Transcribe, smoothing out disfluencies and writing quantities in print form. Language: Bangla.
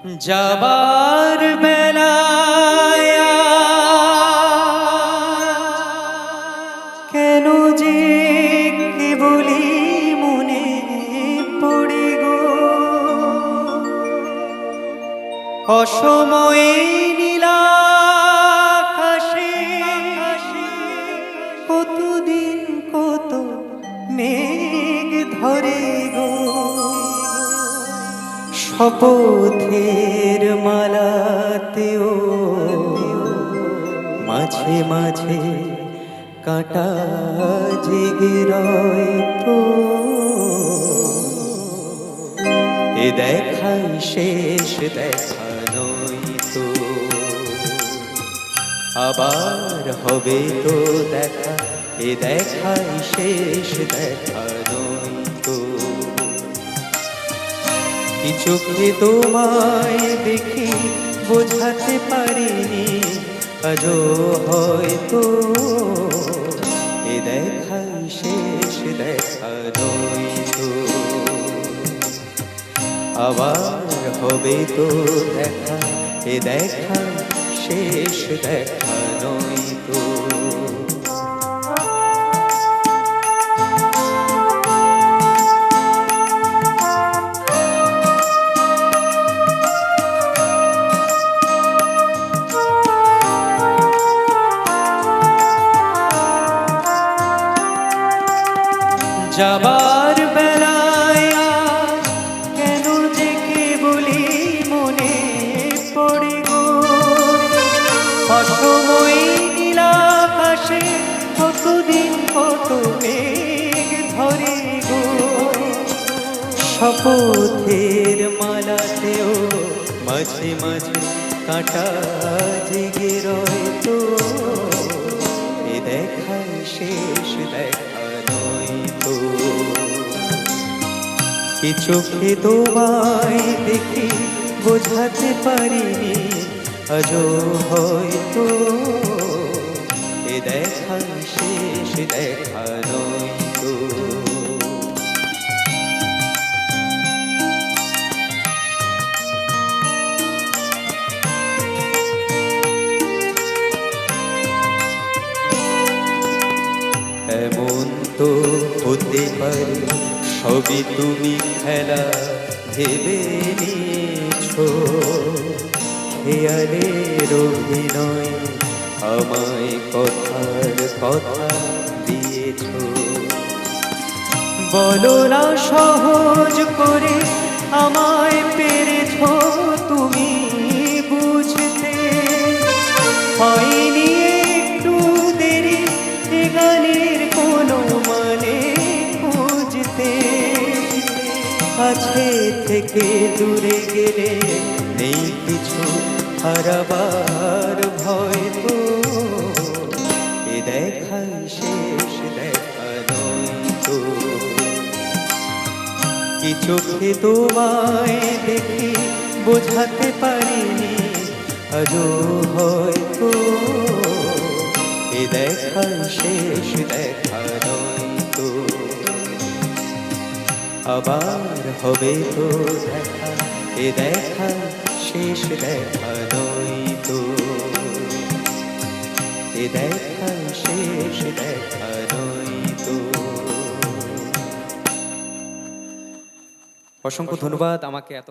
যাবার বেলায় কেন যে কেবলি মনে পড়ে গো অসময়ে নীলাকাশে কতদিন কত মেঘ ধরে গো শপথের মালাতেও মাঝে মাঝে কাঁটা জেগে রয় তো এ দেখাই শেষ দেখা নয় তো আবার হবে তো দেখা এ দেখাই শেষ দেখা নয় তো কি চোখে তোমায় দেখি বোঝাতে পারিনি আজও হয়তো এ দেখাই শেষ দেখা নয় তো আবার হবে তো দেখা এ দেখা শেষ দেখা নয় তো যাবার বেলায় কেন যে কেবলি মনে পড়ে গো অসময়ে নীলাকাশে কতদিন কত মেঘ ধরে গো শপথের মালাতেও মাঝে মাঝে কাঁটা জেগে রয় তো এ দেখাই শেষ দেখা নয় তো কি চোখে তোমায় দেখি বোঝাতে পারিনি আজও হয়তো এ দেখাই শেষ দেখা নয় তো এমন তো হতে পারে সবই তুমি খেলা ভেবে নিয়েছো খেয়ালের অভিনয় আমায় কথার কথা দিয়েছো বলো না সহজ করে আমায় পেরেছো তুমি বুঝতে হয়নি একটু দেরি এ গানের কোনো মানে খুঁজতে কাছে থেকে দূরে গেলে নেই কিছু হারাবার ভয় তো এ দেখাই শেষ দেখা নয় তো কি চোখে তোমায় দেখি বোঝাতে পারিনি আজও হয়তো এ দেখাই শেষ দেখা নয় তো আবার হবে তো দেখা এ দেখা শেষ দেখা নয় তো এ দেখা শেষ দেখা নয় তো অসংখ্য ধন্যবাদ আমাকে এত